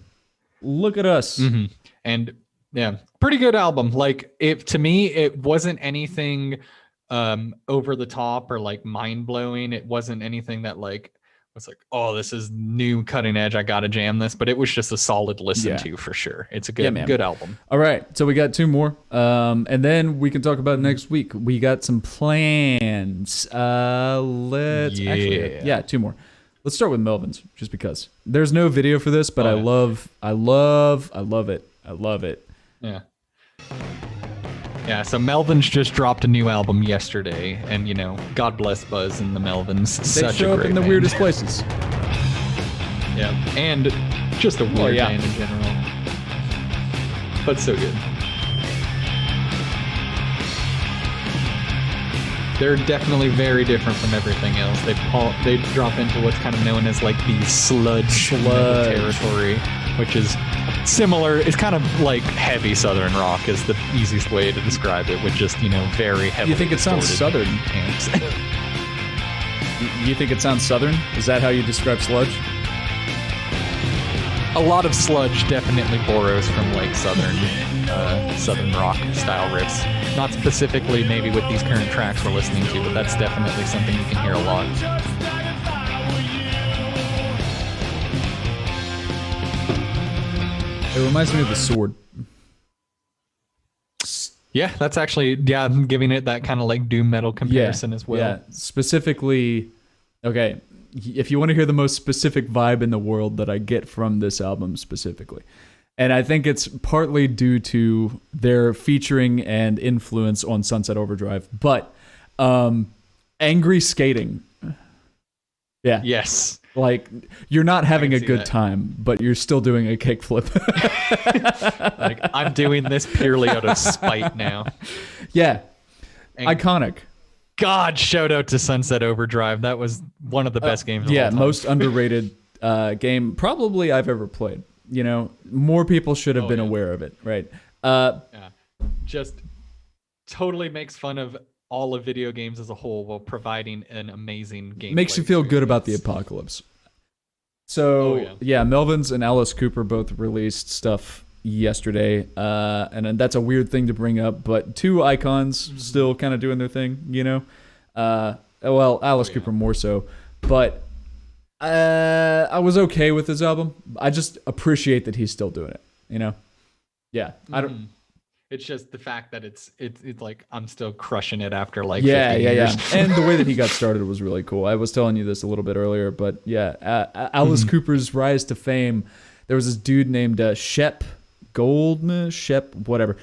Look at us. Mm-hmm. And yeah, pretty good album. Like, to me, it wasn't anything over the top or like mind blowing. It wasn't anything that like was like, oh, this is new, cutting edge, I gotta jam this. But it was just a solid listen to for sure. It's a good album. All right, so we got two more, and then we can talk about next week. We got some plans. Let's actually, two more. Let's start with Melvins, just because there's no video for this, but I love it. Yeah. Yeah, so Melvins just dropped a new album yesterday, and, you know, God bless Buzz and the Melvins. They show up in the weirdest places. Yeah, and just a weird band in general. But so good. They're definitely very different from everything else. They drop into what's kind of known as like the sludge territory, which is similar. It's kind of like heavy Southern rock is the easiest way to describe it, with just, very heavy. You think it sounds Southern? Amps. You think it sounds Southern? Is that how you describe sludge? A lot of sludge definitely borrows from like Southern rock style riffs. Not specifically maybe with these current tracks we're listening to, but that's definitely something you can hear a lot. It reminds me of The Sword. Yeah, that's actually, I'm giving it that kind of like doom metal comparison as well. Yeah, specifically, okay, if you want to hear the most specific vibe in the world that I get from this album specifically, and I think it's partly due to their featuring and influence on Sunset Overdrive, but angry skating. Yeah. Yes. Like, you're not having a good time, but you're still doing a kickflip. Like, I'm doing this purely out of spite now. Yeah. Iconic. God, shout out to Sunset Overdrive. That was one of the best games of all time. Most underrated game probably I've ever played. More people should have been aware of it, right? Just totally makes fun of all of video games as a whole while providing an amazing game. Makes you feel good about the apocalypse. So, Melvins and Alice Cooper both released stuff yesterday, and that's a weird thing to bring up, but two icons still kind of doing their thing, Alice Cooper more so, but I was okay with his album. I just appreciate that he's still doing it, Yeah, I don't... It's just the fact that it's like I'm still crushing it after like 50 years. And the way that he got started was really cool. I was telling you this a little bit earlier, but Alice Cooper's rise to fame. There was this dude named Shep whatever.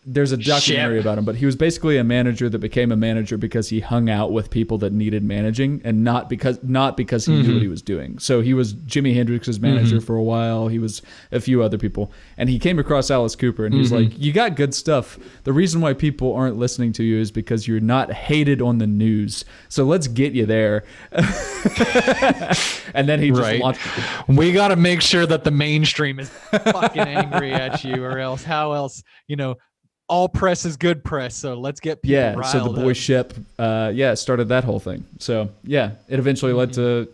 There's a documentary about him, but he was basically a manager that became a manager because he hung out with people that needed managing, and not because he knew what he was doing. So he was Jimi Hendrix's manager for a while. He was a few other people, and he came across Alice Cooper, and he's like, "You got good stuff. The reason why people aren't listening to you is because you're not hated on the news. So let's get you there." And then he just launched. We got to make sure that the mainstream is fucking angry at you, or else how else, all press is good press, so let's get people riled so the boy Shep started that whole thing. So it eventually led to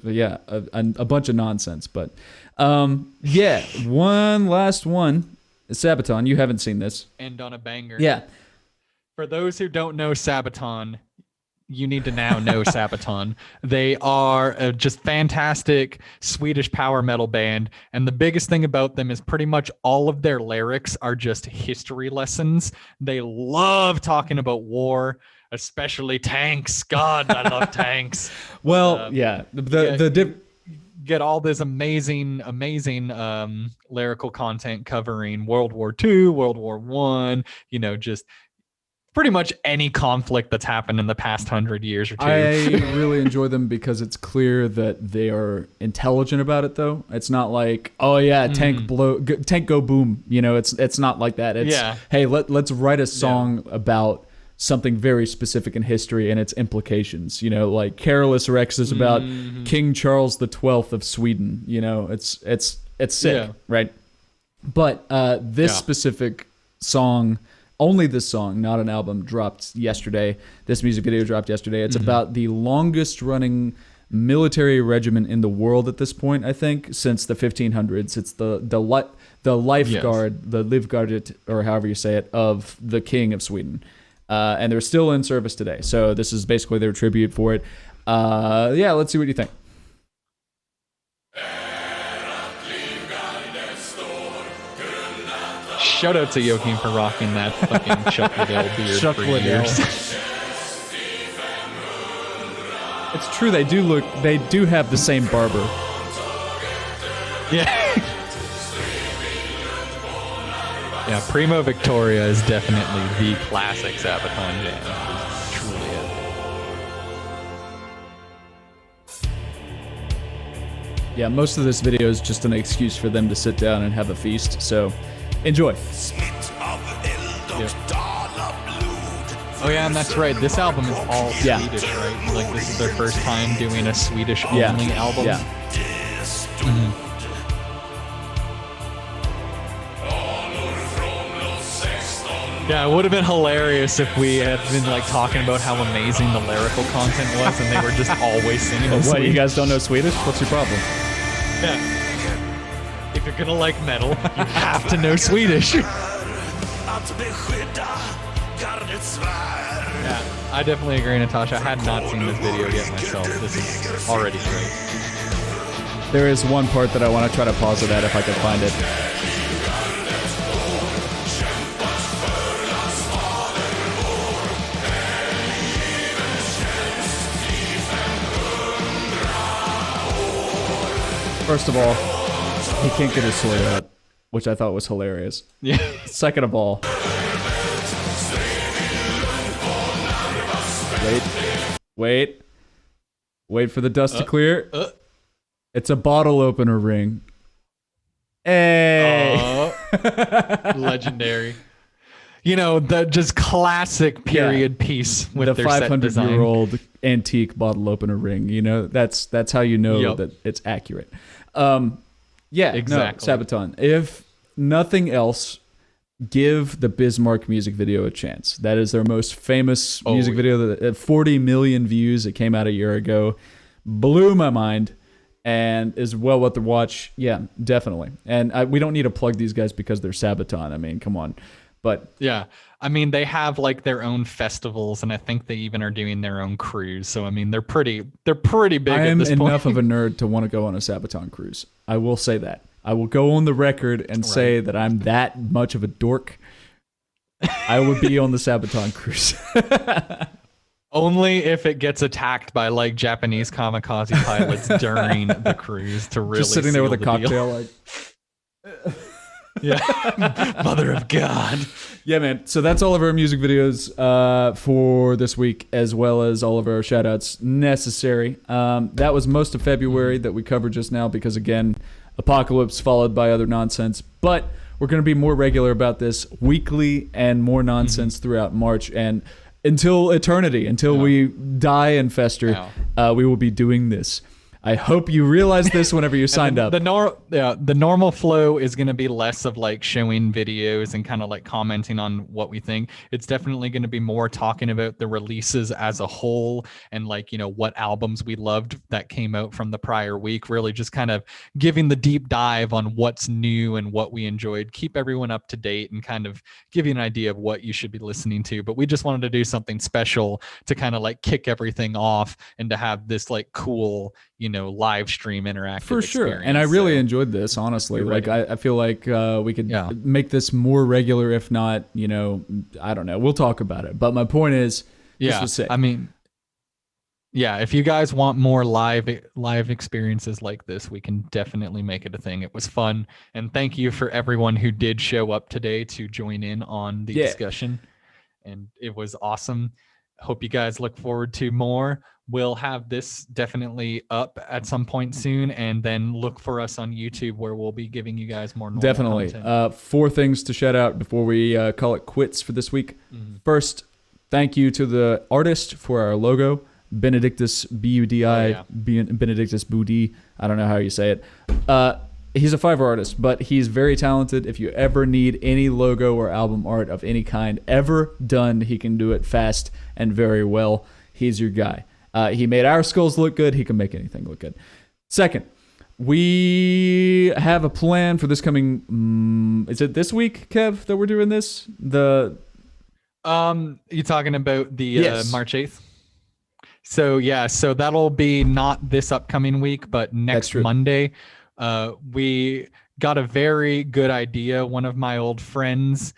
a bunch of nonsense, but one last one, Sabaton. You haven't seen this. End on a banger. For those who don't know Sabaton, you need to now know Sabaton. They are a just fantastic Swedish power metal band, and the biggest thing about them is pretty much all of their lyrics are just history lessons. They love talking about war, especially tanks. God, I love tanks. Well, get all this amazing lyrical content covering World War II, World War I, just pretty much any conflict that's happened in the past 100 years or two. I really enjoy them because it's clear that they are intelligent about it, though. It's not like, tank go boom. It's not like that. It's hey, let's write a song about something very specific in history and its implications. Like Carolus Rex is about King Charles XII of Sweden. It's sick, right? But this specific song. Only this song, not an album, dropped yesterday. This music video dropped yesterday. It's about the longest running military regiment in the world at this point, I think, since the 1500s. It's the lifeguard, the Livgardet, or however you say it, of the King of Sweden. And they're still in service today. So this is basically their tribute for it. Let's see what you think. Shout out to Joachim for rocking that fucking Chuck Liddell beard for years. It's true, they do have the same barber. Yeah. Primo Victoria is definitely the classic Sabaton jam. It's truly it. Yeah, most of this video is just an excuse for them to sit down and have a feast, so enjoy. Yep. Oh yeah, and that's right. This album is all Swedish, right? Like this is their first time doing a Swedish-only album. Yeah. Yeah, it would have been hilarious if we had been like talking about how amazing the lyrical content was, and they were just always singing. What? Swedish. You guys don't know Swedish? What's your problem? Yeah. If you're gonna like metal, you have to know Swedish. Yeah, I definitely agree, Natasha. I had not seen this video yet myself. This is already great. There is one part that I want to try to pause it at if I can find it. First of all, he can't get his sword out, which I thought was hilarious. Yeah. Second of all, wait for the dust to clear. It's a bottle opener ring. Hey! Legendary. You know, the just classic period piece with the their set design. 500-year-old antique bottle opener ring. You know, that's how you know that it's accurate. Yeah, exactly. No, Sabaton. If nothing else, give the Bismarck music video a chance. That is their most famous music video. That at 40 million views. It came out a year ago. Blew my mind. And is well worth the watch. Yeah, definitely. And we don't need to plug these guys because they're Sabaton. I mean, come on. But yeah, I mean, they have like their own festivals, and I think they even are doing their own cruise. So I mean, they're pretty big. I at am this enough point. of a nerd to want to go on a Sabaton cruise. I will say that. I will go on the record and say that I'm that much of a dork. I would be on the Sabaton cruise. Only if it gets attacked by like Japanese kamikaze pilots during the cruise to really just sitting there with a seal the cocktail, deal. like. Yeah, Mother of God. Yeah, man. So that's all of our music videos for this week, as well as all of our shout-outs necessary. That was most of February that we covered just now because, again, Apocalypse followed by other nonsense. But we're going to be more regular about this weekly and more nonsense throughout March. And until eternity, until we die and fester, we will be doing this. I hope you realize this whenever you signed up. The normal flow is going to be less of like showing videos and kind of like commenting on what we think. It's definitely going to be more talking about the releases as a whole and like, you know, what albums we loved that came out from the prior week. Really just kind of giving the deep dive on what's new and what we enjoyed. Keep everyone up to date and kind of give you an idea of what you should be listening to. But we just wanted to do something special to kind of like kick everything off and to have this like cool, you know, live stream interactive for sure. experience. And I really enjoyed this, honestly. Like I feel like we could make this more regular, if not, you know, I don't know. We'll talk about it. But my point is, this was sick. I mean, yeah, if you guys want more live experiences like this, we can definitely make it a thing. It was fun. And thank you for everyone who did show up today to join in on the discussion. And it was awesome. Hope you guys look forward to more. We'll have this definitely up at some point soon, and then look for us on YouTube where we'll be giving you guys more normal content. 4 things to shout out before we call it quits for this week. First, thank you to the artist for our logo, Benedictus Budi, Benedictus Budi. I don't know how you say it. He's a Fiverr artist, but he's very talented. If you ever need any logo or album art of any kind ever done, he can do it fast and very well. He's your guy. He made our skulls look good. He can make anything look good. Second, we have a plan for this coming. Is it this week, Kev, that we're doing this? You talking about the March 8th? So that'll be not this upcoming week, but next Monday. We got a very good idea. One of my old friends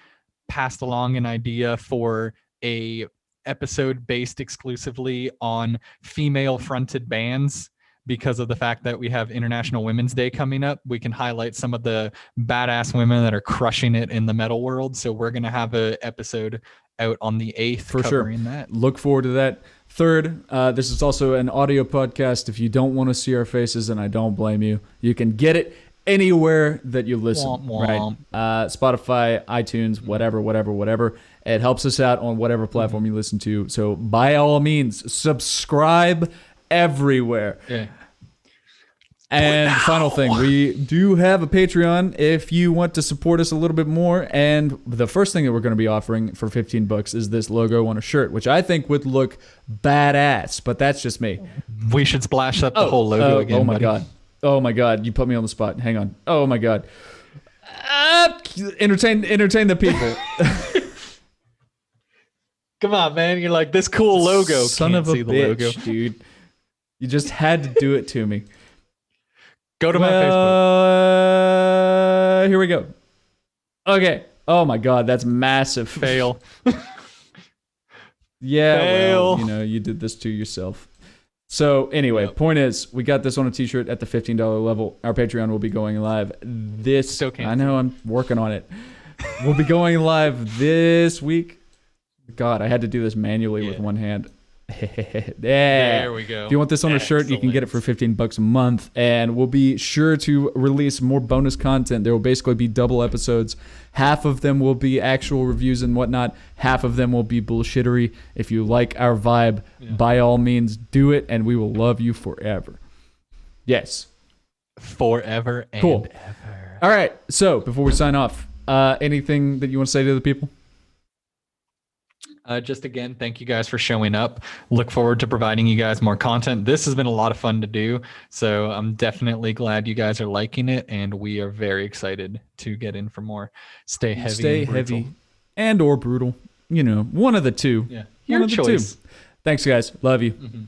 passed along an idea for a episode based exclusively on female fronted bands. Because of the fact that we have International Women's Day coming up, we can highlight some of the badass women that are crushing it in the metal world. So we're going to have an episode out on the 8th For covering sure. that. Look forward to that. Third, this is also an audio podcast. If you don't want to see our faces, and I don't blame you, you can get it anywhere that you listen. Womp womp. Right? Spotify, iTunes, whatever. It helps us out on whatever platform you listen to. So by all means, subscribe everywhere. Yeah. And final thing, we do have a Patreon if you want to support us a little bit more. And the first thing that we're going to be offering for $15 is this logo on a shirt, which I think would look badass, but that's just me. We should splash up the whole logo again. Oh my buddy. God. Oh my God. You put me on the spot. Hang on. Oh my God. Entertain the people. Come on, man. You're like, this cool logo. Son Can't of a see the bitch, logo. dude. You just had to do it to me. Go to my Facebook. Here we go. Okay. Oh my God, that's massive. Fail. Yeah, Fail. well, you did this to yourself. So anyway, point is, we got this on a t-shirt at the $15 level. Our Patreon will be going live Still can't I know, I'm working on it. We'll be going live this week. God, I had to do this manually with one hand. There we go. If you want this on a shirt, you can get it for $15 a month, and we'll be sure to release more bonus content. There will basically be double episodes. Half of them will be actual reviews and whatnot. Half of them will be bullshittery. If you like our vibe, by all means, do it, and we will love you forever. Yes. Forever and Cool. ever. All right. So before we sign off, anything that you want to say to the people? Just again, thank you guys for showing up. Look forward to providing you guys more content. This has been a lot of fun to do. So I'm definitely glad you guys are liking it. And we are very excited to get in for more. Stay heavy. Stay heavy and or brutal. One of the two. Yeah. One Your of the choice. two. Thanks, guys. Love you. Mm-hmm.